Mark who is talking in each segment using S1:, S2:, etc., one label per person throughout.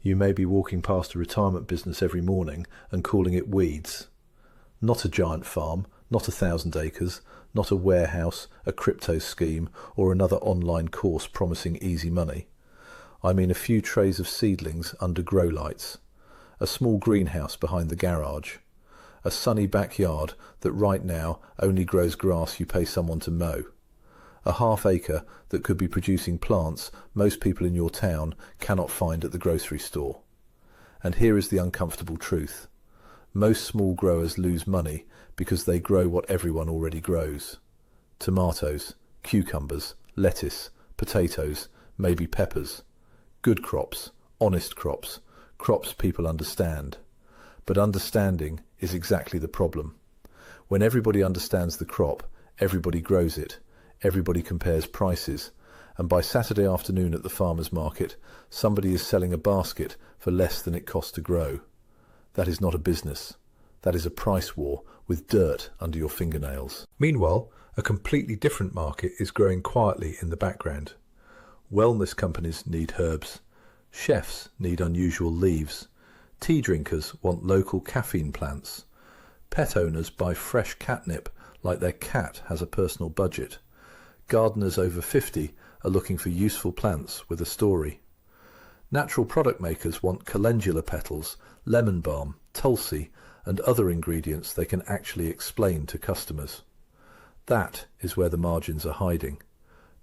S1: You may be walking past a retirement business every morning and calling it weeds. Not a giant farm, not 1,000 acres, not a warehouse, a crypto scheme, or another online course promising easy money. I mean a few trays of seedlings under grow lights, a small greenhouse behind the garage, a sunny backyard that right now only grows grass you pay someone to mow, a half acre that could be producing plants most people in your town cannot find at the grocery store. And here is the uncomfortable truth. Most small growers lose money because they grow what everyone already grows. Tomatoes, cucumbers, lettuce, potatoes, maybe peppers. Good crops, honest crops, crops people understand. But understanding is exactly the problem. When everybody understands the crop, everybody grows it, everybody compares prices, and by Saturday afternoon at the farmer's market, somebody is selling a basket for less than it cost to grow. That is not a business. That is a price war with dirt under your fingernails. Meanwhile, a completely different market is growing quietly in the background. Wellness companies need herbs. Chefs need unusual leaves. Tea drinkers want local caffeine plants. Pet owners buy fresh catnip like their cat has a personal budget. Gardeners over 50 are looking for useful plants with a story. Natural product makers want calendula petals, lemon balm, tulsi, and other ingredients they can actually explain to customers. That is where the margins are hiding,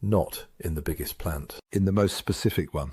S1: not in the biggest plant. In the most specific one,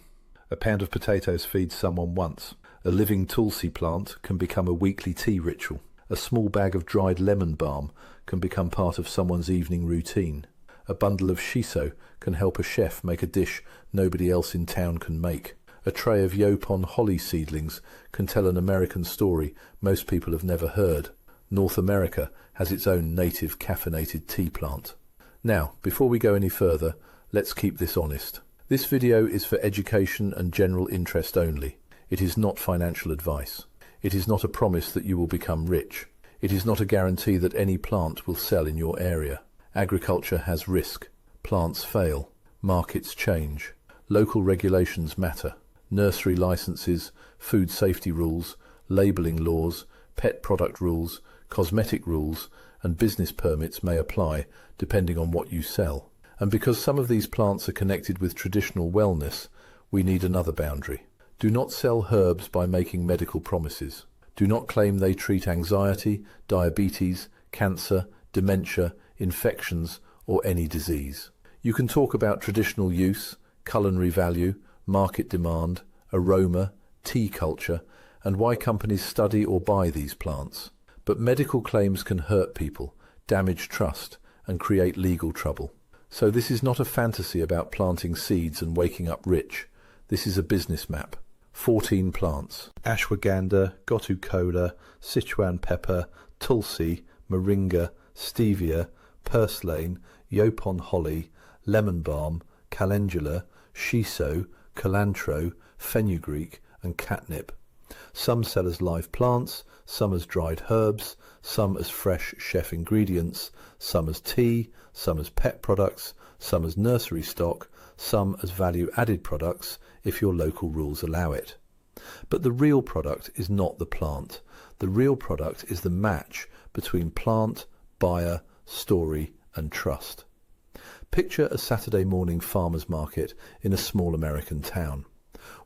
S1: a pound of potatoes feeds someone once. A living tulsi plant can become a weekly tea ritual. A small bag of dried lemon balm can become part of someone's evening routine. A bundle of shiso can help a chef make a dish nobody else in town can make. A tray of yopon holly seedlings can tell an American story most people have never heard. North America has its own native caffeinated tea plant. Now, before we go any further, let's keep this honest. This video is for education and general interest only. It is not financial advice. It is not a promise that you will become rich. It is not a guarantee that any plant will sell in your area. Agriculture has risk. Plants fail. Markets change. Local regulations matter. Nursery licenses, food safety rules, labelling laws, pet product rules, cosmetic rules, and business permits may apply depending on what you sell. And because some of these plants are connected with traditional wellness, we need another boundary. Do not sell herbs by making medical promises. Do not claim they treat anxiety, diabetes, cancer, dementia, infections, or any disease. You can talk about traditional use, culinary value, market demand, aroma, tea culture, and why companies study or buy these plants. But medical claims can hurt people, damage trust, and create legal trouble. So this is not a fantasy about planting seeds and waking up rich. This is a business map. 14 plants. Ashwagandha, gotu kola, Sichuan pepper, tulsi, moringa, stevia, purslane, yopon holly, lemon balm, calendula, shiso, cilantro, fenugreek, and catnip. Some sell as live plants, some as dried herbs, some as fresh chef ingredients, some as tea, some as pet products, some as nursery stock, some as value-added products if your local rules allow it. But the real product is not the plant. The real product is the match between plant, buyer, story, and trust. Picture a Saturday morning farmer's market in a small American town.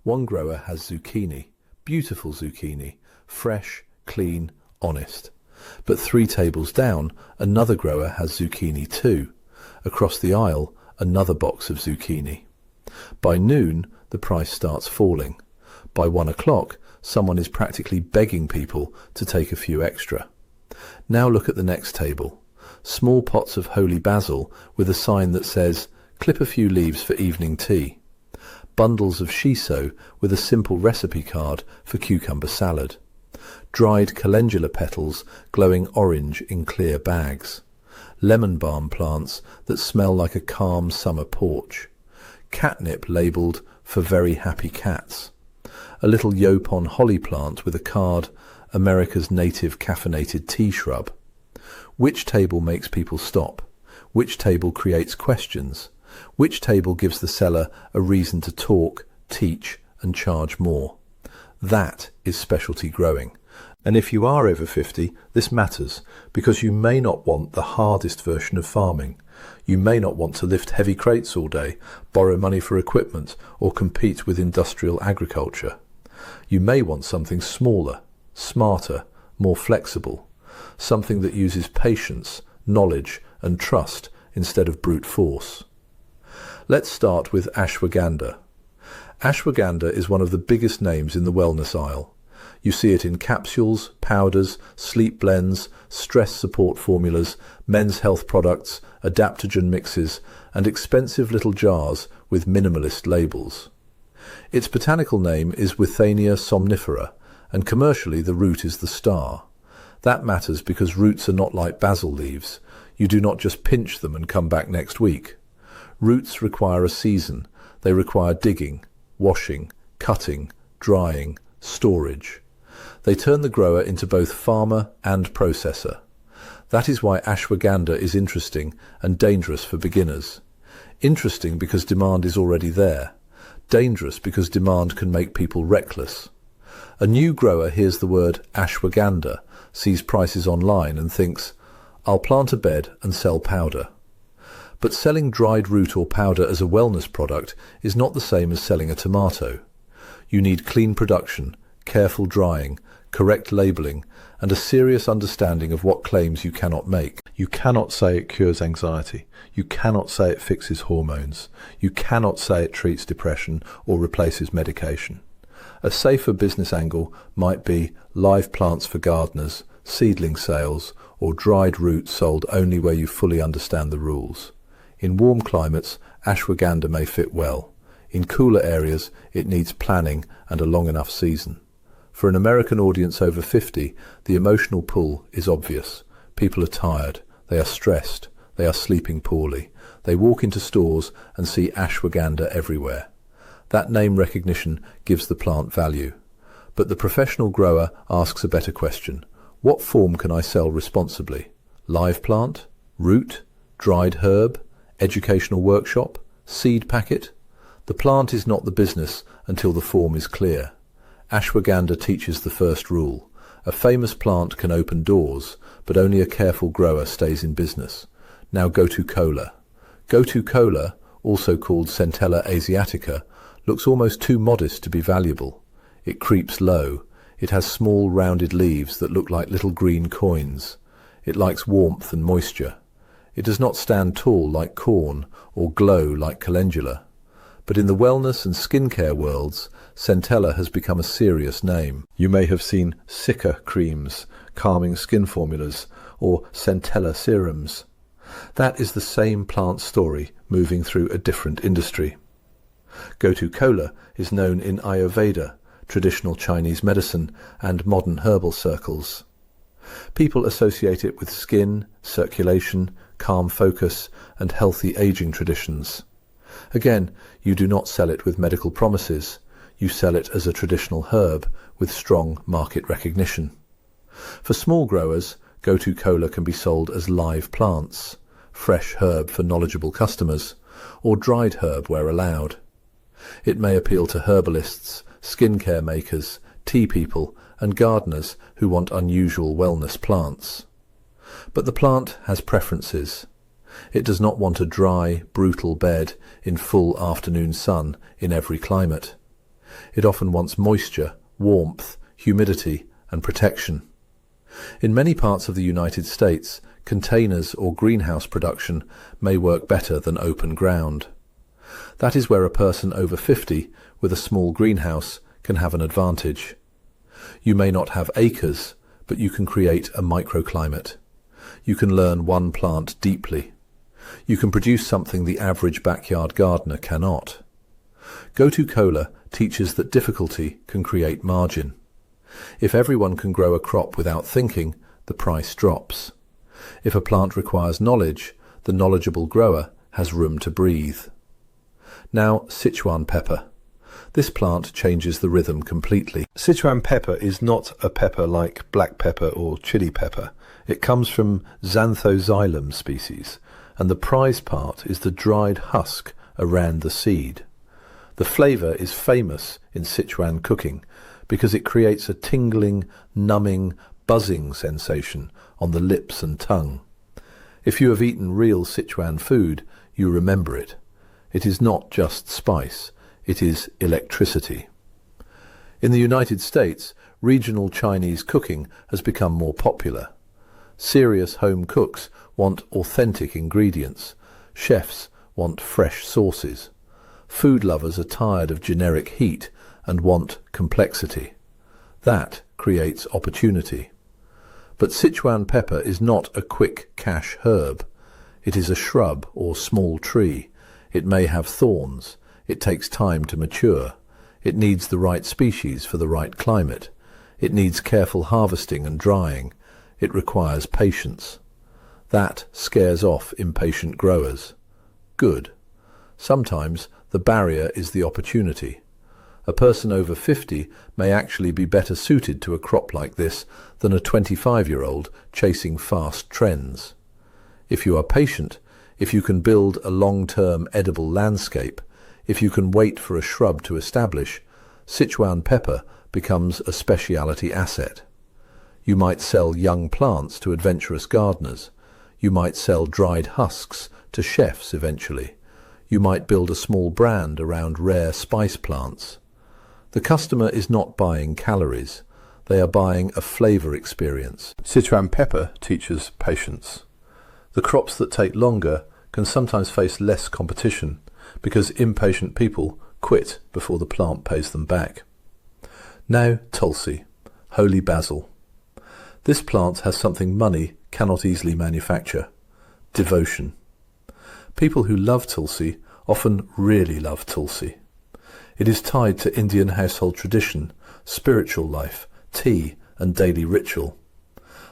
S1: One grower has zucchini, beautiful zucchini, fresh, clean, honest. But 3 tables down, another grower has zucchini too. Across the aisle, another box of zucchini. By noon, the price starts falling. By 1 o'clock, someone is practically begging people to take a few extra. Now look at the next table. Small pots of holy basil with a sign that says, "Clip a few leaves for evening tea." Bundles of shiso with a simple recipe card for cucumber salad. Dried calendula petals glowing orange in clear bags. Lemon balm plants that smell like a calm summer porch. Catnip labelled for very happy cats. A little yopon holly plant with a card, America's native caffeinated tea shrub. Which table makes people stop? Which table creates questions? Which table gives the seller a reason to talk, teach, and charge more? That is specialty growing. And if you are over 50, this matters because you may not want the hardest version of farming. You may not want to lift heavy crates all day, borrow money for equipment, or compete with industrial agriculture. You may want something smaller, smarter, more flexible, something that uses patience, knowledge, and trust instead of brute force. Let's start with ashwagandha. Ashwagandha is one of the biggest names in the wellness aisle. You see it in capsules, powders, sleep blends, stress support formulas, men's health products, adaptogen mixes, and expensive little jars with minimalist labels. Its botanical name is Withania somnifera, and commercially the root is the star. That matters because roots are not like basil leaves. You do not just pinch them and come back next week. Roots require a season. They require digging, washing, cutting, drying, storage. They turn the grower into both farmer and processor. That is why ashwagandha is interesting and dangerous for beginners. Interesting because demand is already there. Dangerous because demand can make people reckless. A new grower hears the word ashwagandha, sees prices online and thinks, I'll plant a bed and sell powder. But selling dried root or powder as a wellness product is not the same as selling a tomato. You need clean production, careful drying, correct labelling, and a serious understanding of what claims you cannot make. You cannot say it cures anxiety. You cannot say it fixes hormones. You cannot say it treats depression or replaces medication. A safer business angle might be live plants for gardeners, seedling sales, or dried roots sold only where you fully understand the rules. In warm climates, ashwagandha may fit well. In cooler areas, it needs planning and a long enough season. For an American audience over 50, the emotional pull is obvious. People are tired, they are stressed, they are sleeping poorly. They walk into stores and see ashwagandha everywhere. That name recognition gives the plant value. But the professional grower asks a better question. What form can I sell responsibly? Live plant? Root? Dried herb? Educational workshop? Seed packet? The plant is not the business until the form is clear. Ashwagandha teaches the first rule. A famous plant can open doors, but only a careful grower stays in business. Now gotu kola. Gotu kola, also called Centella asiatica, looks almost too modest to be valuable. It creeps low. It has small rounded leaves that look like little green coins. It likes warmth and moisture. It does not stand tall like corn or glow like calendula. But in the wellness and skincare worlds, Centella has become a serious name. You may have seen Cica creams, calming skin formulas, or Centella serums. That is the same plant story moving through a different industry. Gotu kola is known in Ayurveda, traditional Chinese medicine, and modern herbal circles. People associate it with skin, circulation, calm focus, and healthy aging traditions. Again, you do not sell it with medical promises. You sell it as a traditional herb with strong market recognition. For small growers, gotu kola can be sold as live plants, fresh herb for knowledgeable customers, or dried herb where allowed. It may appeal to herbalists, skincare makers, tea people, and gardeners who want unusual wellness plants. But the plant has preferences. It does not want a dry, brutal bed in full afternoon sun in every climate. It often wants moisture, warmth, humidity, and protection. In many parts of the United States, containers or greenhouse production may work better than open ground. That is where a person over 50 with a small greenhouse can have an advantage. You may not have acres, but you can create a microclimate. You can learn one plant deeply. You can produce something the average backyard gardener cannot. Gotu kola teaches that difficulty can create margin. If everyone can grow a crop without thinking, the price drops. If a plant requires knowledge, the knowledgeable grower has room to breathe. Now, Sichuan pepper. This plant changes the rhythm completely. Sichuan pepper is not a pepper like black pepper or chili pepper. It comes from Xanthoxylum species, and the prize part is the dried husk around the seed. The flavour is famous in Sichuan cooking because it creates a tingling, numbing, buzzing sensation on the lips and tongue. If you have eaten real Sichuan food, you remember it. It is not just spice, it is electricity. In the United States, regional Chinese cooking has become more popular. Serious home cooks want authentic ingredients. Chefs want fresh sauces. Food lovers are tired of generic heat and want complexity. That creates opportunity. But Sichuan pepper is not a quick cash herb. It is a shrub or small tree. It may have thorns. It takes time to mature. It needs the right species for the right climate. It needs careful harvesting and drying. It requires patience. That scares off impatient growers. Good. Sometimes the barrier is the opportunity. A person over 50 may actually be better suited to a crop like this than a 25-year-old chasing fast trends. If you are patient, if you can build a long-term edible landscape, if you can wait for a shrub to establish, Sichuan pepper becomes a specialty asset. You might sell young plants to adventurous gardeners. You might sell dried husks to chefs eventually. You might build a small brand around rare spice plants. The customer is not buying calories. They are buying a flavor experience. Sichuan pepper teaches patience. The crops that take longer can sometimes face less competition because impatient people quit before the plant pays them back. Now tulsi, holy basil. This plant has something money cannot easily manufacture: devotion. People who love tulsi often really love tulsi. It is tied to Indian household tradition, spiritual life, tea, and daily ritual.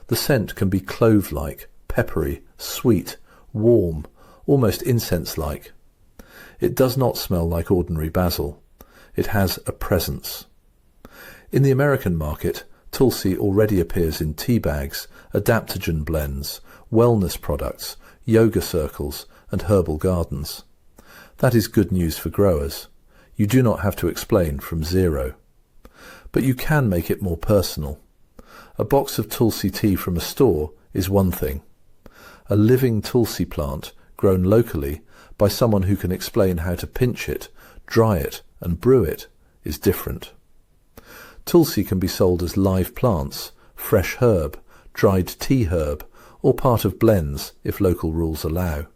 S1: The scent can be clove-like, peppery, sweet, warm, almost incense-like. It does not smell like ordinary basil. It has a presence. In the American market, tulsi already appears in tea bags, adaptogen blends, wellness products, yoga circles, and herbal gardens. That is good news for growers. You do not have to explain from zero. But you can make it more personal. A box of tulsi tea from a store is one thing. A living tulsi plant grown locally by someone who can explain how to pinch it, dry it, and brew it is different. Tulsi can be sold as live plants, fresh herb, dried tea herb, or part of blends if local rules allow.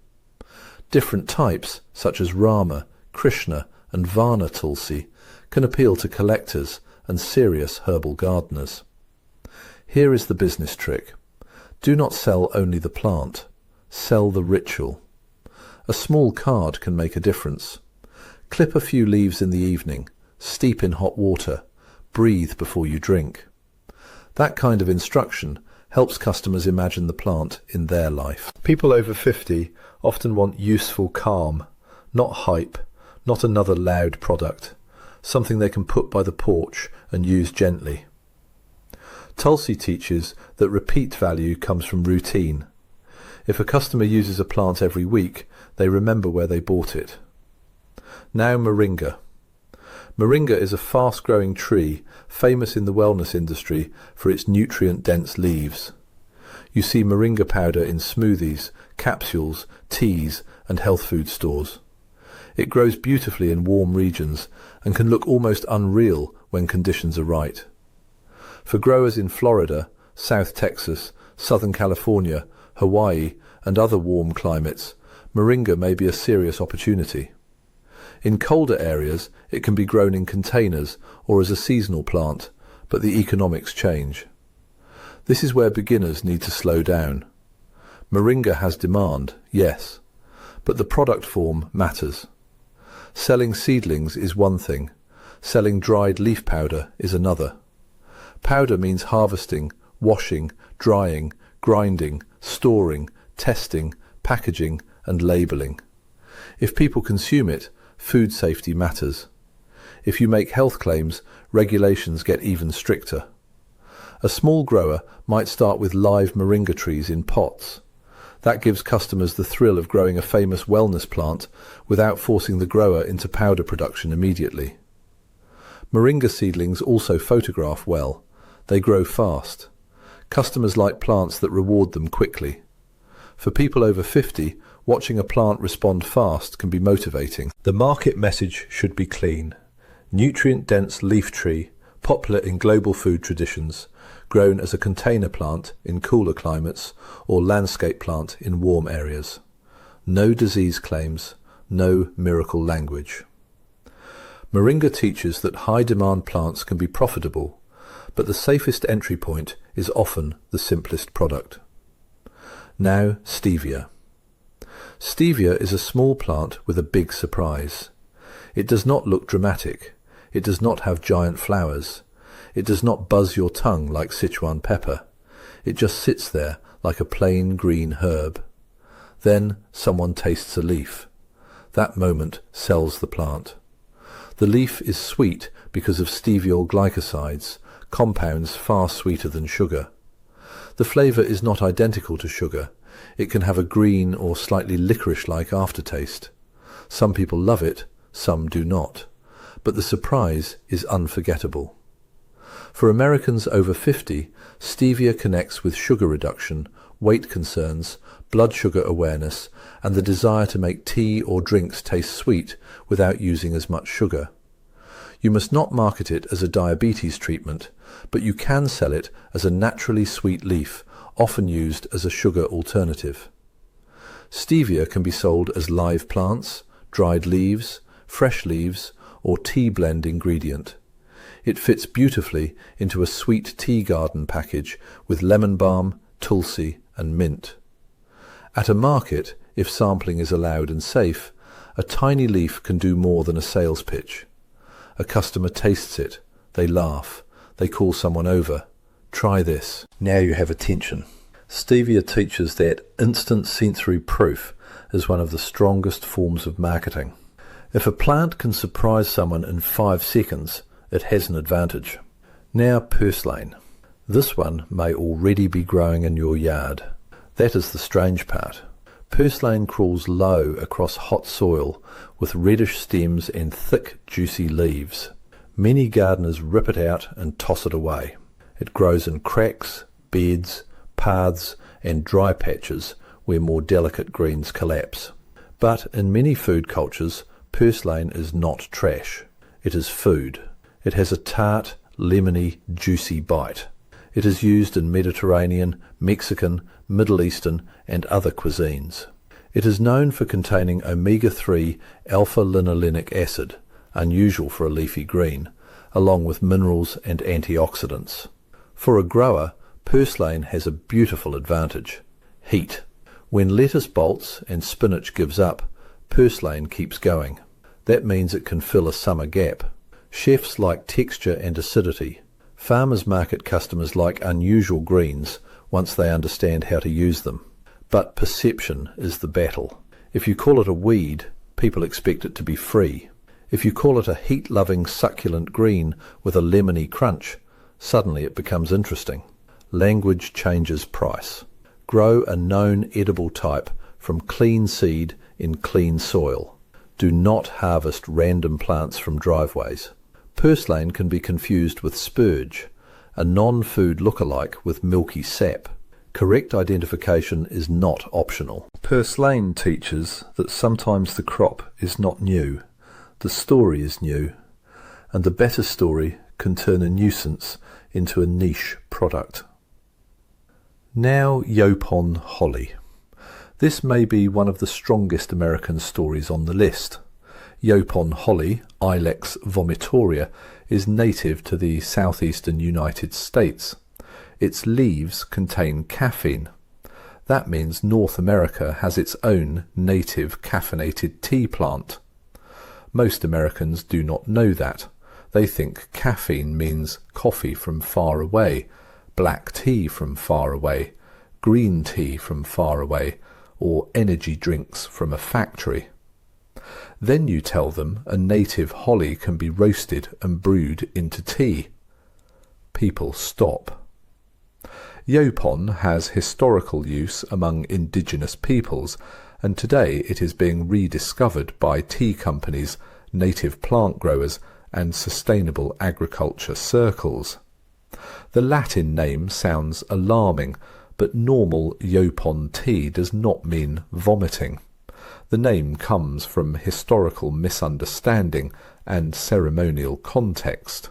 S1: Different types, such as Rama, Krishna, and Varna tulsi, can appeal to collectors and serious herbal gardeners. Here is the business trick. Do not sell only the plant. Sell the ritual. A small card can make a difference. Clip a few leaves in the evening, steep in hot water, breathe before you drink. That kind of instruction helps customers imagine the plant in their life. People over 50 often want useful calm, not hype, not another loud product, something they can put by the porch and use gently. Tulsi teaches that repeat value comes from routine. If a customer uses a plant every week, they remember where they bought it. Now moringa. Moringa is a fast-growing tree famous in the wellness industry for its nutrient-dense leaves. You see moringa powder in smoothies, capsules, teas, and health food stores. It grows beautifully in warm regions and can look almost unreal when conditions are right. For growers in Florida, South Texas, Southern California, Hawaii, and other warm climates, moringa may be a serious opportunity. In colder areas, it can be grown in containers or as a seasonal plant, but the economics change. This is where beginners need to slow down. Moringa has demand, yes, but the product form matters. Selling seedlings is one thing. Selling dried leaf powder is another. Powder means harvesting, washing, drying, grinding, storing, testing, packaging, and labelling. If people consume it, food safety matters. If you make health claims, regulations get even stricter. A small grower might start with live moringa trees in pots. That gives customers the thrill of growing a famous wellness plant without forcing the grower into powder production immediately. Moringa seedlings also photograph well. They grow fast. Customers like plants that reward them quickly. For people over 50, watching a plant respond fast can be motivating. The market message should be clean. Nutrient-dense leaf tree, popular in global food traditions, grown as a container plant in cooler climates or landscape plant in warm areas. No disease claims, no miracle language. Moringa teaches that high-demand plants can be profitable, but the safest entry point is often the simplest product. Now, stevia. Stevia is a small plant with a big surprise. It does not look dramatic. It does not have giant flowers. It does not buzz your tongue like Sichuan pepper. It just sits there like a plain green herb. Then someone tastes a leaf. That moment sells the plant. The leaf is sweet because of steviol glycosides, compounds far sweeter than sugar. The flavour is not identical to sugar. It can have a green or slightly licorice-like aftertaste. Some people love it, some do not. But the surprise is unforgettable. For Americans over 50, stevia connects with sugar reduction, weight concerns, blood sugar awareness, and the desire to make tea or drinks taste sweet without using as much sugar. You must not market it as a diabetes treatment, but you can sell it as a naturally sweet leaf, often used as a sugar alternative. Stevia can be sold as live plants, dried leaves, fresh leaves, or tea blend ingredient. It fits beautifully into a sweet tea garden package with lemon balm, tulsi, and mint. At a market, if sampling is allowed and safe, a tiny leaf can do more than a sales pitch. A customer tastes it, they laugh, they call someone over. Try this. Now you have attention. Stevia teaches that instant sensory proof is one of the strongest forms of marketing. If a plant can surprise someone in 5 seconds, it has an advantage. Now purslane. This one may already be growing in your yard. That is the strange part. Purslane crawls low across hot soil with reddish stems and thick, juicy leaves. Many gardeners rip it out and toss it away. It grows in cracks, beds, paths, and dry patches where more delicate greens collapse. But in many food cultures, purslane is not trash. It is food. It has a tart, lemony, juicy bite. It is used in Mediterranean, Mexican, Middle Eastern, and other cuisines. It is known for containing omega-3 alpha-linolenic acid, unusual for a leafy green, along with minerals and antioxidants. For a grower, purslane has a beautiful advantage: heat. When lettuce bolts and spinach gives up, purslane keeps going. That means it can fill a summer gap. Chefs like texture and acidity. Farmers market customers like unusual greens once they understand how to use them. But perception is the battle. If you call it a weed, people expect it to be free. If you call it a heat-loving succulent green with a lemony crunch, suddenly it becomes interesting. Language changes price. Grow a known edible type from clean seed in clean soil. Do not harvest random plants from driveways. Purslane can be confused with spurge, a non-food lookalike with milky sap. Correct identification is not optional. Purslane teaches that sometimes the crop is not new, the story is new, and the better story can turn a nuisance into a niche product. Now Yopon holly. This may be one of the strongest American stories on the list. Yopon holly, Ilex vomitoria, is native to the southeastern United States. Its leaves contain caffeine. That means North America has its own native caffeinated tea plant. Most Americans do not know that. They think caffeine means coffee from far away, black tea from far away, green tea from far away, or energy drinks from a factory. Then you tell them a native holly can be roasted and brewed into tea. People stop. Yopon has historical use among indigenous peoples, and today it is being rediscovered by tea companies, native plant growers,
S2: and sustainable agriculture circles. The Latin name sounds alarming, but normal Yopon tea does not mean vomiting. The name comes from historical misunderstanding and ceremonial context.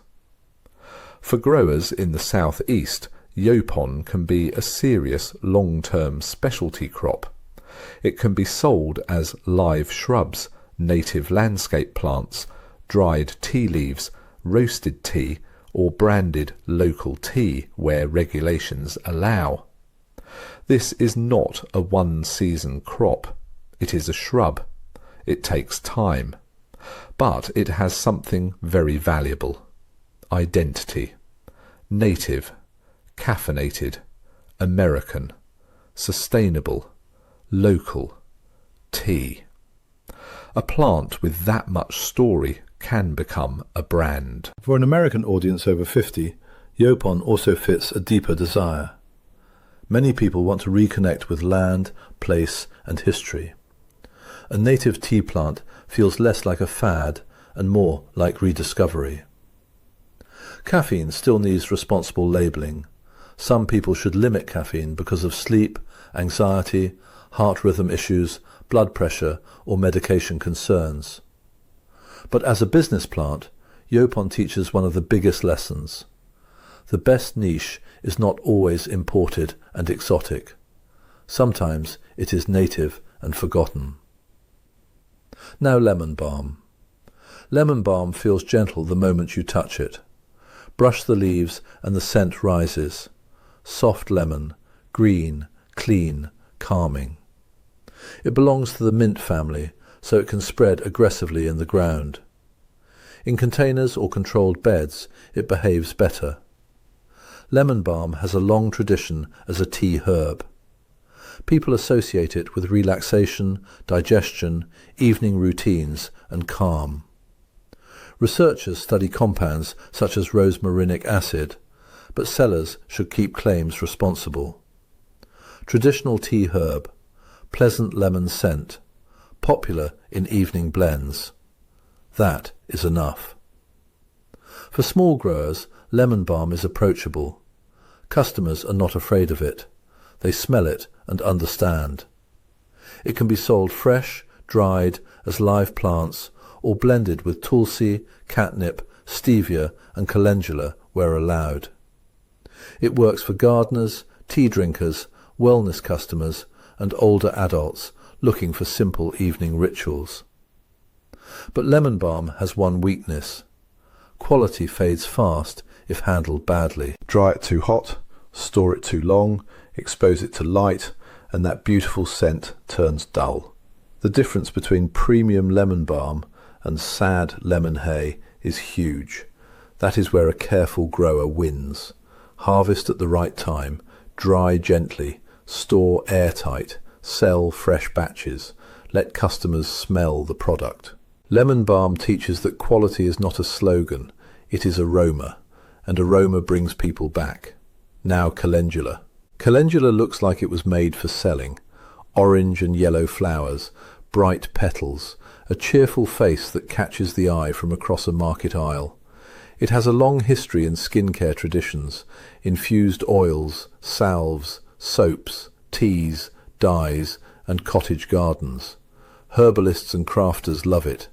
S2: For growers in the southeast, Yopon can be a serious long-term specialty crop. It can be sold as live shrubs, native landscape plants, dried tea leaves, roasted tea, or branded local tea where regulations allow. This is not a one-season crop. It is a shrub. It takes time. But it has something very valuable. Identity. Native. Caffeinated. American. Sustainable. Local. Tea. A plant with that much story can become a brand.
S1: For an American audience over 50, Yopon also fits a deeper desire. Many people want to reconnect with land, place, and history. A native tea plant feels less like a fad and more like rediscovery. Caffeine still needs responsible labelling. Some people should limit caffeine because of sleep, anxiety, heart rhythm issues, blood pressure, or medication concerns. But as a business plant, Yopon teaches one of the biggest lessons. The best niche is not always imported and exotic. Sometimes it is native and forgotten. Now lemon balm. Lemon balm feels gentle the moment you touch it. Brush the leaves and the scent rises. Soft lemon, green, clean, calming. It belongs to the mint family, so it can spread aggressively in the ground. In containers or controlled beds, it behaves better. Lemon balm has a long tradition as a tea herb. People associate it with relaxation, digestion, evening routines, and calm. Researchers study compounds such as rosmarinic acid, but sellers should keep claims responsible. Traditional tea herb, pleasant lemon scent, popular in evening blends. That is enough. For small growers, lemon balm is approachable. Customers are not afraid of it. They smell it and understand. It can be sold fresh, dried, as live plants, or blended with tulsi, catnip, stevia and calendula where allowed. It works for gardeners, tea drinkers, wellness customers and older adults looking for simple evening rituals. But lemon balm has one weakness. Quality fades fast if handled badly. Dry it too hot, store it too long, expose it to light, and that beautiful scent turns dull. The difference between premium lemon balm and sad lemon hay is huge. That is where a careful grower wins. Harvest at the right time, dry gently, store airtight, sell fresh batches, let customers smell the product. Lemon balm teaches that quality is not a slogan, it is aroma, and aroma brings people back. Now calendula. Calendula looks like it was made for selling. Orange and yellow flowers, bright petals, a cheerful face that catches the eye from across a market aisle. It has a long history in skincare traditions, infused oils, salves, soaps, teas, dyes, and cottage gardens. Herbalists and crafters love it.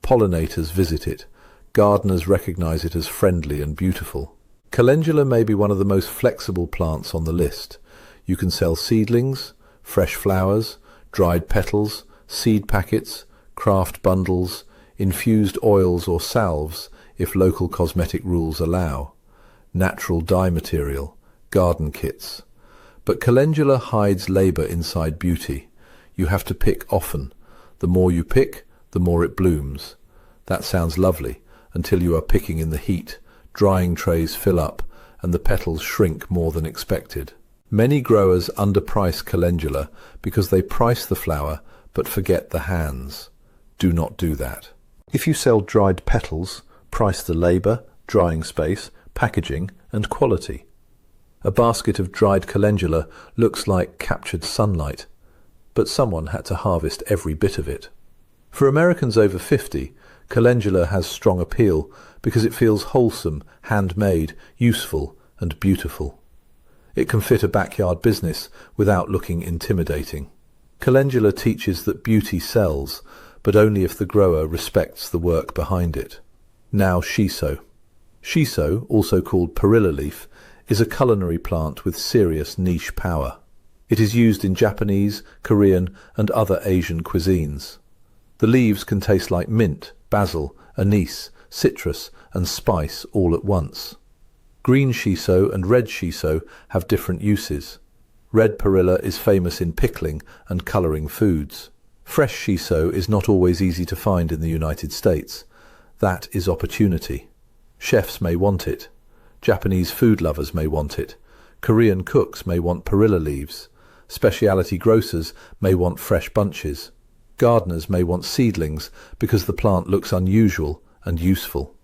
S1: Pollinators visit it. Gardeners recognize it as friendly and beautiful. Calendula may be one of the most flexible plants on the list. You can sell seedlings, fresh flowers, dried petals, seed packets, craft bundles, infused oils or salves if local cosmetic rules allow, natural dye material, garden kits. But calendula hides labour inside beauty. You have to pick often. The more you pick, the more it blooms. That sounds lovely until you are picking in the heat, drying trays fill up, and the petals shrink more than expected. Many growers underprice calendula because they price the flower but forget the hands. Do not do that. If you sell dried petals, price the labour, drying space, packaging and quality. A basket of dried calendula looks like captured sunlight, but someone had to harvest every bit of it. For Americans over 50, calendula has strong appeal because it feels wholesome, handmade, useful and beautiful. It can fit a backyard business without looking intimidating. Calendula teaches that beauty sells, but only if the grower respects the work behind it. Now shiso. Shiso, also called perilla leaf, is a culinary plant with serious niche power. It is used in Japanese, Korean and other Asian cuisines. The leaves can taste like mint, basil, anise, citrus and spice all at once. Green shiso and red shiso have different uses. Red perilla is famous in pickling and colouring foods. Fresh shiso is not always easy to find in the United States. That is opportunity. Chefs may want it. Japanese food lovers may want it. Korean cooks may want perilla leaves. Specialty grocers may want fresh bunches. Gardeners may want seedlings because the plant looks unusual and useful.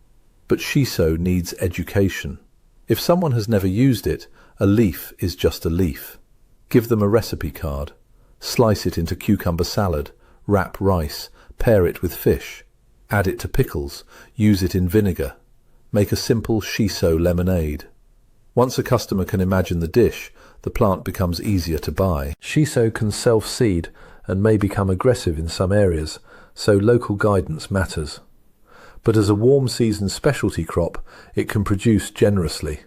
S1: But shiso needs education. If someone has never used it, a leaf is just a leaf. Give them a recipe card. Slice it into cucumber salad, wrap rice, pair it with fish. Add it to pickles, use it in vinegar. Make a simple shiso lemonade. Once a customer can imagine the dish, the plant becomes easier to buy. Shiso can self-seed and may become aggressive in some areas, so local guidance matters. But as a warm season specialty crop, it can produce generously.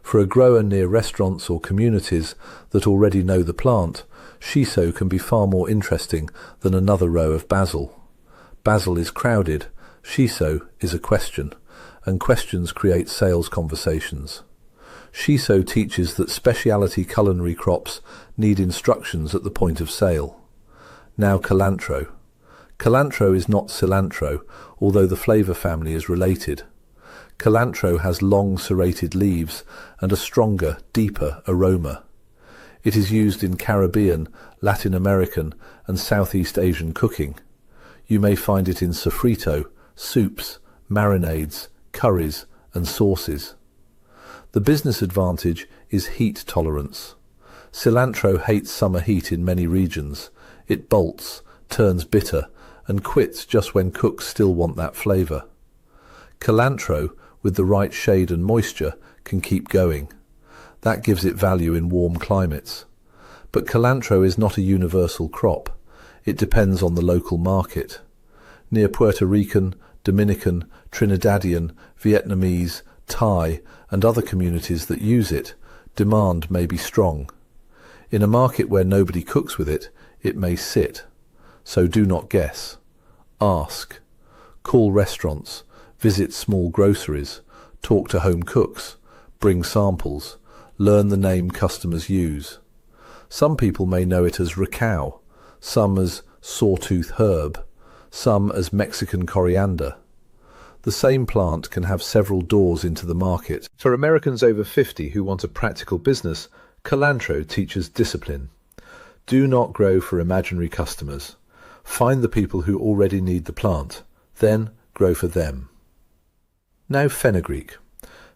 S1: For a grower near restaurants or communities that already know the plant, shiso can be far more interesting than another row of basil. Basil is crowded, shiso is a question, and questions create sales conversations. Shiso teaches that specialty culinary crops need instructions at the point of sale. Now cilantro. Cilantro is not cilantro, although the flavour family is related. Cilantro has long serrated leaves and a stronger, deeper aroma. It is used in Caribbean, Latin American and Southeast Asian cooking. You may find it in sofrito, soups, marinades, curries and sauces. The business advantage is heat tolerance. Cilantro hates summer heat in many regions. It bolts, turns bitter and quits just when cooks still want that flavour. Cilantro, with the right shade and moisture, can keep going. That gives it value in warm climates. But cilantro is not a universal crop. It depends on the local market. Near Puerto Rican, Dominican, Trinidadian, Vietnamese, Thai and other communities that use it, demand may be strong. In a market where nobody cooks with it, it may sit. So do not guess. Ask. Call restaurants. Visit small groceries. Talk to home cooks. Bring samples. Learn the name customers use. Some people may know it as ricao, some as sawtooth herb, some as Mexican coriander. The same plant can have several doors into the market. For Americans over 50 who want a practical business, cilantro teaches discipline. Do not grow for imaginary customers. Find the people who already need the plant, then grow for them. Now fenugreek.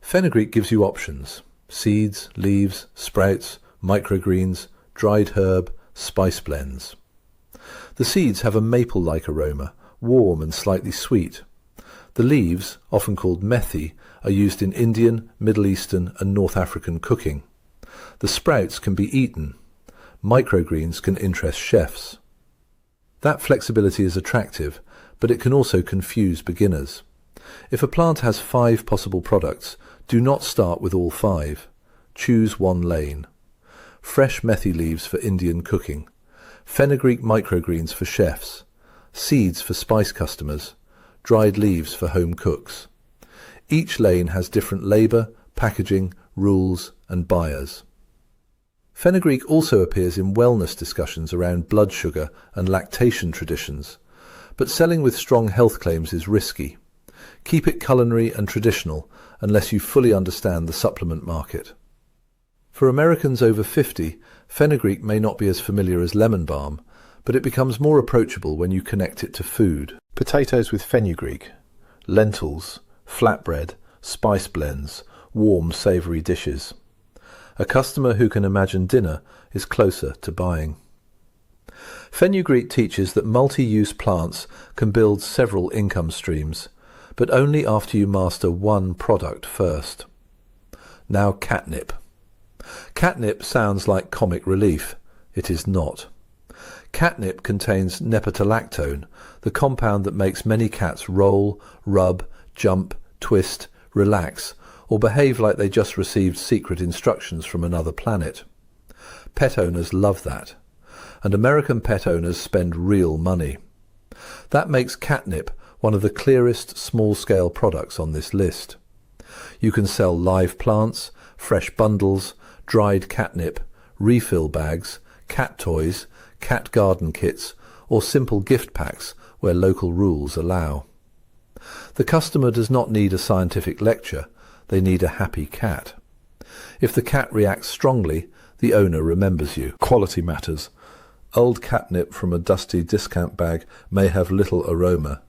S1: Fenugreek gives you options: seeds, leaves, sprouts, microgreens, dried herb, spice blends. The seeds have a maple-like aroma, warm and slightly sweet. The leaves, often called methi, are used in Indian, Middle Eastern and North African cooking. The sprouts can be eaten. Microgreens can interest chefs. That flexibility is attractive, but it can also confuse beginners. If a plant has 5 possible products, do not start with all 5. Choose one lane. Fresh methi leaves for Indian cooking. Fenugreek microgreens for chefs. Seeds for spice customers. Dried leaves for home cooks. Each lane has different labour, packaging, rules and buyers. Fenugreek also appears in wellness discussions around blood sugar and lactation traditions, but selling with strong health claims is risky. Keep it culinary and traditional unless you fully understand the supplement market. For Americans over 50, fenugreek may not be as familiar as lemon balm, but it becomes more approachable when you connect it to food. Potatoes with fenugreek, lentils, flatbread, spice blends, warm savoury dishes. A customer who can imagine dinner is closer to buying. Fenugreek teaches that multi-use plants can build several income streams, but only after you master one product first. Now catnip. Catnip sounds like comic relief. It is not. Catnip contains nepetalactone, the compound that makes many cats roll, rub, jump, twist, relax, or behave like they just received secret instructions from another planet. Pet owners love that, and American pet owners spend real money. That makes catnip one of the clearest small-scale products on this list. You can sell live plants, fresh bundles, dried catnip, refill bags, cat toys, cat garden kits, or simple gift packs where local rules allow. The customer does not need a scientific lecture, they need a happy cat. If the cat reacts strongly, the owner remembers you. Quality matters. Old catnip from a dusty discount bag may have little aroma.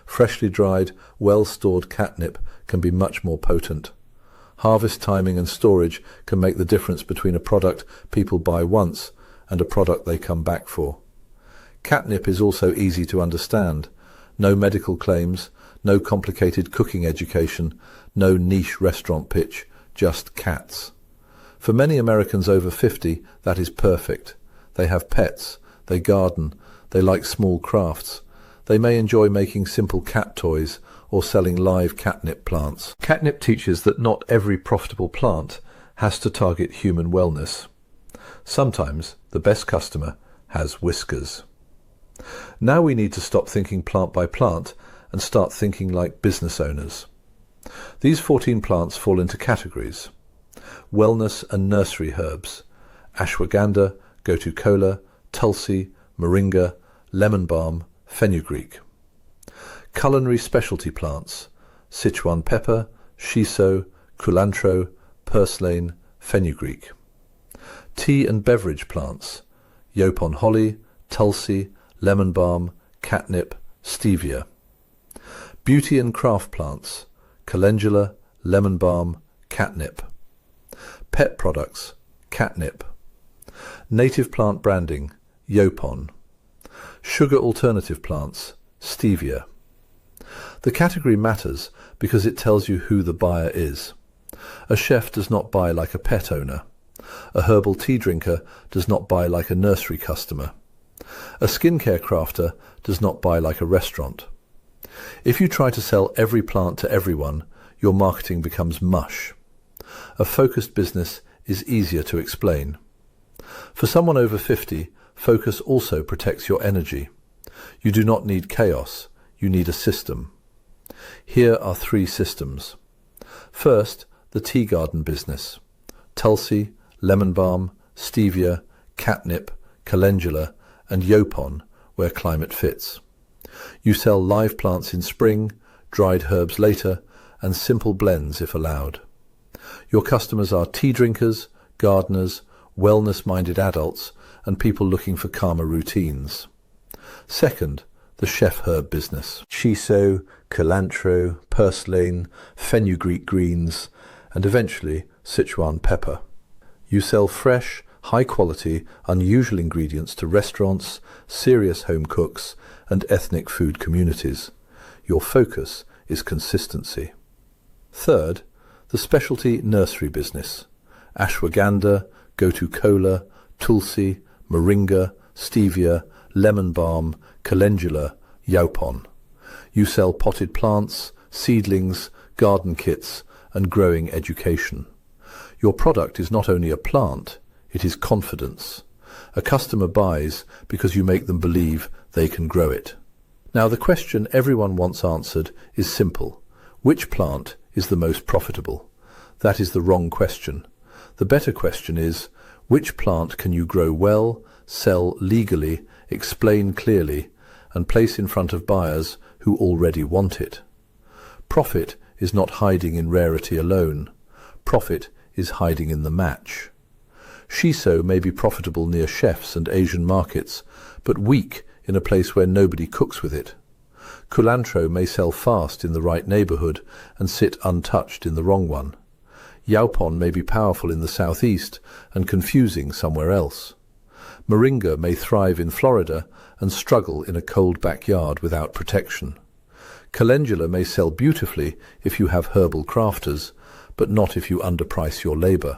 S1: Freshly dried, well-stored catnip can be much more potent. Harvest timing and storage can make the difference between a product people buy once and a product they come back for. Catnip is also easy to understand. No medical claims, no complicated cooking education, no niche restaurant pitch, just cats. For many Americans over 50, that is perfect. They have pets, they garden, they like small crafts. They may enjoy making simple cat toys or selling live catnip plants. Catnip teaches that not every profitable plant has to target human wellness. Sometimes the best customer has whiskers. Now we need to stop thinking plant by plant and start thinking like business owners. These 14 plants fall into categories: wellness and nursery herbs, ashwagandha, gotu kola, tulsi, moringa, lemon balm, fenugreek. Culinary specialty plants: Sichuan pepper, shiso, culantro, purslane, fenugreek. Tea and beverage plants: yopon holly, tulsi, lemon balm, catnip, stevia. Beauty and craft plants: calendula, lemon balm, catnip. Pet products: catnip. Native plant branding: yopon. Sugar alternative plants: stevia. The category matters because it tells you who the buyer is. A chef does not buy like a pet owner. A herbal tea drinker does not buy like a nursery customer. A skincare crafter does not buy like a restaurant. If you try to sell every plant to everyone, your marketing becomes mush. A focused business is easier to explain. For someone over 50, focus also protects your energy. You do not need chaos, you need a system. Here are 3 systems. First, the tea garden business: tulsi, lemon balm, stevia, catnip, calendula, and yopon, where climate fits. You sell live plants in spring, dried herbs later, and simple blends if allowed. Your customers are tea drinkers, gardeners, wellness-minded adults, and people looking for calmer routines. Second, the chef herb business: shiso, culantro, purslane, fenugreek greens, and eventually Sichuan pepper. You sell fresh, high-quality, unusual ingredients to restaurants, serious home cooks, and ethnic food communities. Your focus is consistency. Third, the specialty nursery business: ashwagandha, gotu kola, tulsi, moringa, stevia, lemon balm, calendula, yopon. You sell potted plants, seedlings, garden kits, and growing education. Your product is not only a plant, it is confidence. A customer buys because you make them believe they can grow it. Now the question everyone wants answered is simple. Which plant is the most profitable? That is the wrong question. The better question is, which plant can you grow well, sell legally, explain clearly, and place in front of buyers who already want it? Profit is not hiding in rarity alone. Profit is hiding in the match. Shiso may be profitable near chefs and Asian markets, but weak in a place where nobody cooks with it. Culantro may sell fast in the right neighborhood and sit untouched in the wrong one. Yopon may be powerful in the southeast and confusing somewhere else. Moringa may thrive in Florida and struggle in a cold backyard without protection. Calendula may sell beautifully if you have herbal crafters, but not if you underprice your labour.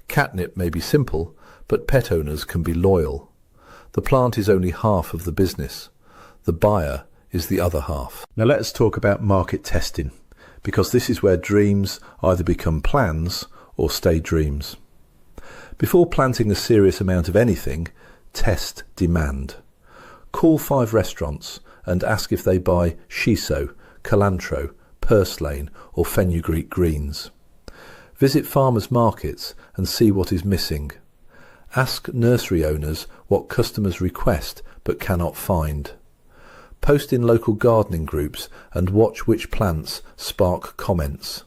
S1: Catnip may be simple, but pet owners can be loyal. The plant is only half of the business. The buyer is the other half. Now let us talk about market testing, because this is where dreams either become plans or stay dreams. Before planting a serious amount of anything, test demand. Call 5 restaurants and ask if they buy shiso, cilantro, purslane or fenugreek greens. Visit farmers' markets and see what is missing. Ask nursery owners what customers request but cannot find. Post in local gardening groups and watch which plants spark comments.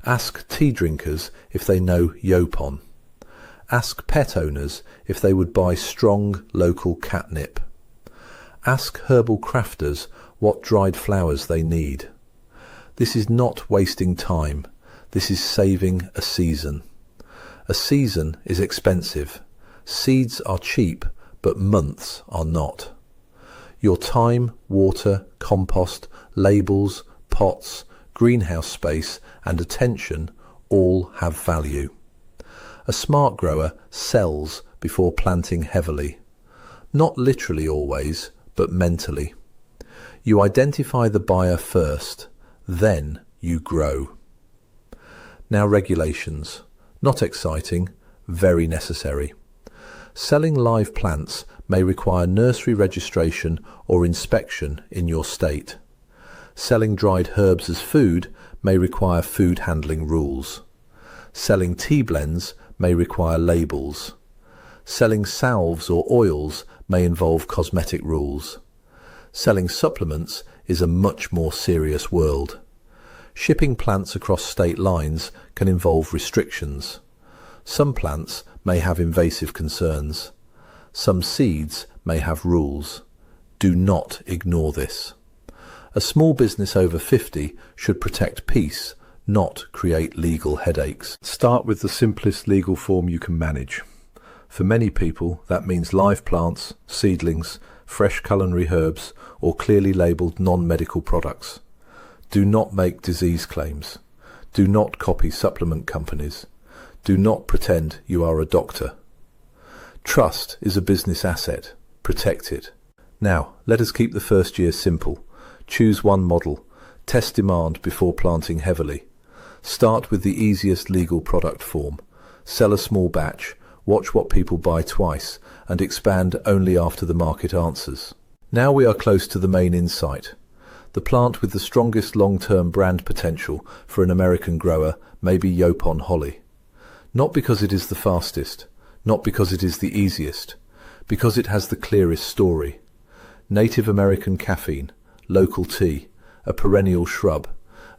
S1: Ask tea drinkers if they know yopon. Ask pet owners if they would buy strong local catnip. Ask herbal crafters what dried flowers they need. This is not wasting time. This is saving a season. A season is expensive. Seeds are cheap, but months are not. Your time, water, compost, labels, pots, greenhouse space and attention all have value. A smart grower sells before planting heavily. Not literally always, but mentally. You identify the buyer first, then you grow. Now regulations. Not exciting, very necessary. Selling live plants may require nursery registration or inspection in your state. Selling dried herbs as food may require food handling rules. Selling tea blends may require labels. Selling salves or oils may involve cosmetic rules. Selling supplements is a much more serious world. Shipping plants across state lines can involve restrictions. Some plants may have invasive concerns. Some seeds may have rules. Do not ignore this. A small business over 50 should protect peace, not create legal headaches. Start with the simplest legal form you can manage. For many people, that means live plants, seedlings, fresh culinary herbs, or clearly labelled non-medical products. Do not make disease claims. Do not copy supplement companies. Do not pretend you are a doctor. Trust is a business asset. Protect it. Now, let us keep the first year simple. Choose one model. Test demand before planting heavily. Start with the easiest legal product form. Sell a small batch. Watch what people buy twice, and expand only after the market answers. Now we are close to the main insight. The plant with the strongest long-term brand potential for an American grower may be yopon holly. Not because it is the fastest, not because it is the easiest, because it has the clearest story. Native American caffeine, local tea, a perennial shrub,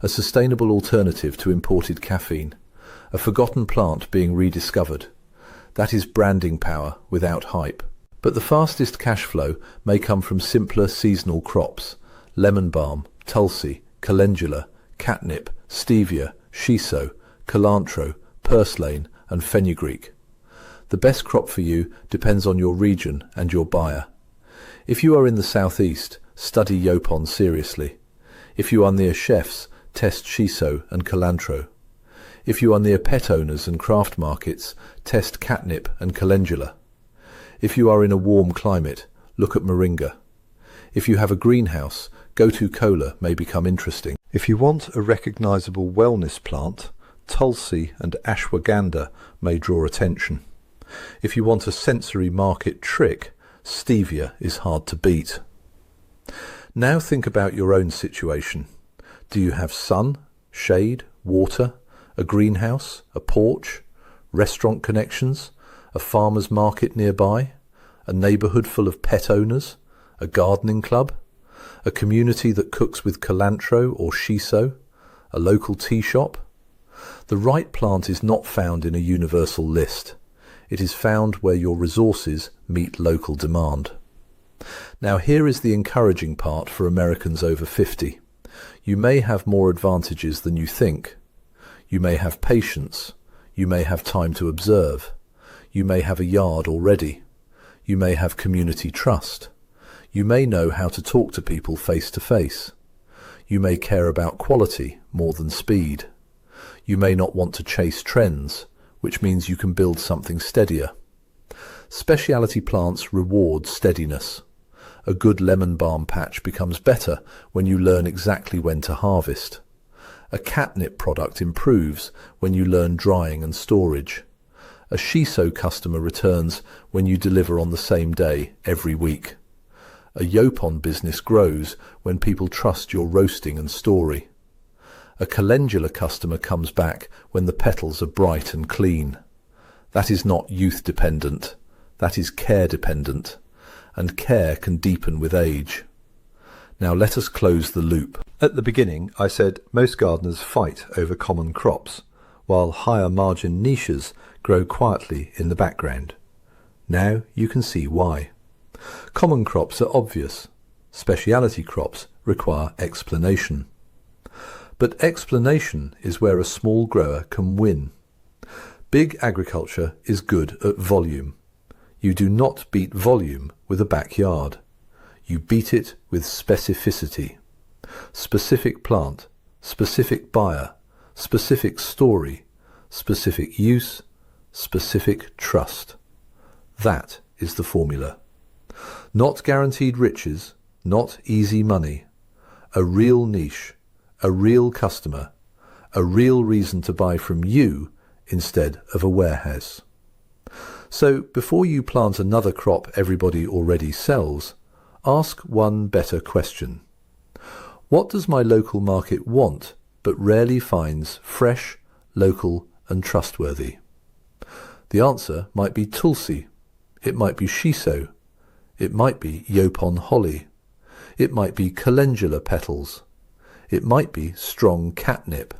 S1: a sustainable alternative to imported caffeine, a forgotten plant being rediscovered. That is branding power without hype. But the fastest cash flow may come from simpler seasonal crops: lemon balm, tulsi, calendula, catnip, stevia, shiso, cilantro, purslane and fenugreek. The best crop for you depends on your region and your buyer. If you are in the southeast, study yopon seriously. If you are near chefs, test shiso and cilantro. If you are near pet owners and craft markets, test catnip and calendula. If you are in a warm climate, look at moringa. If you have a greenhouse, gotu kola may become interesting. If you want a recognizable wellness plant, tulsi and ashwagandha may draw attention. If you want a sensory market trick, stevia is hard to beat. Now think about your own situation. Do you have sun, shade, water, a greenhouse, a porch, restaurant connections, a farmer's market nearby, a neighbourhood full of pet owners, a gardening club, a community that cooks with cilantro or shiso, a local tea shop? The right plant is not found in a universal list. It is found where your resources meet local demand. Now here is the encouraging part for Americans over 50. You may have more advantages than you think. You may have patience. You may have time to observe. You may have a yard already. You may have community trust. You may know how to talk to people face to face. You may care about quality more than speed. You may not want to chase trends, which means you can build something steadier. Specialty plants reward steadiness. A good lemon balm patch becomes better when you learn exactly when to harvest. A catnip product improves when you learn drying and storage. A shiso customer returns when you deliver on the same day every week. A yopon business grows when people trust your roasting and story. A calendula customer comes back when the petals are bright and clean. That is not youth dependent, that is care dependent, and care can deepen with age. Now let us close the loop. At the beginning I said most gardeners fight over common crops, while higher margin niches grow quietly in the background. Now you can see why. Common crops are obvious. Specialty crops require explanation. But explanation is where a small grower can win. Big agriculture is good at volume. You do not beat volume with a backyard. You beat it with specificity. Specific plant, specific buyer, specific story, specific use, specific trust. That is the formula. Not guaranteed riches, not easy money. A real niche, a real customer, a real reason to buy from you instead of a warehouse. So before you plant another crop everybody already sells, ask one better question. What does my local market want but rarely finds fresh, local and trustworthy? The answer might be tulsi, it might be shiso, it might be yopon holly, it might be calendula petals, it might be strong catnip,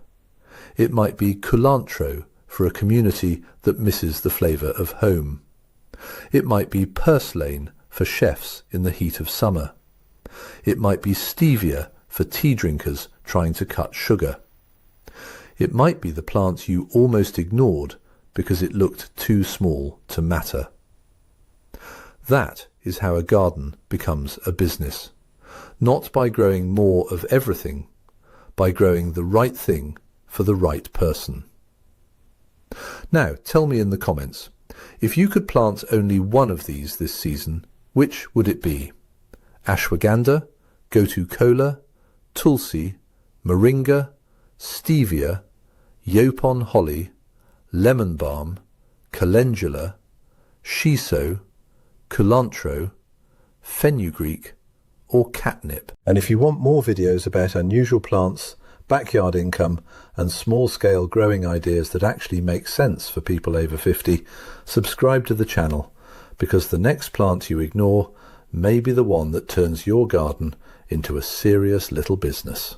S1: it might be culantro for a community that misses the flavour of home. It might be purslane for chefs in the heat of summer. It might be stevia for tea drinkers trying to cut sugar. It might be the plant you almost ignored because it looked too small to matter. That is how a garden becomes a business. Not by growing more of everything, by growing the right thing for the right person. Now, tell me in the comments, if you could plant only one of these this season, which would it be? Ashwagandha, gotu kola, tulsi, moringa, stevia, yopon holly, lemon balm, calendula, shiso, culantro, fenugreek, or catnip. And if you want more videos about unusual plants, backyard income and small-scale growing ideas that actually make sense for people over 50, subscribe to the channel, because the next plant you ignore may be the one that turns your garden into a serious little business.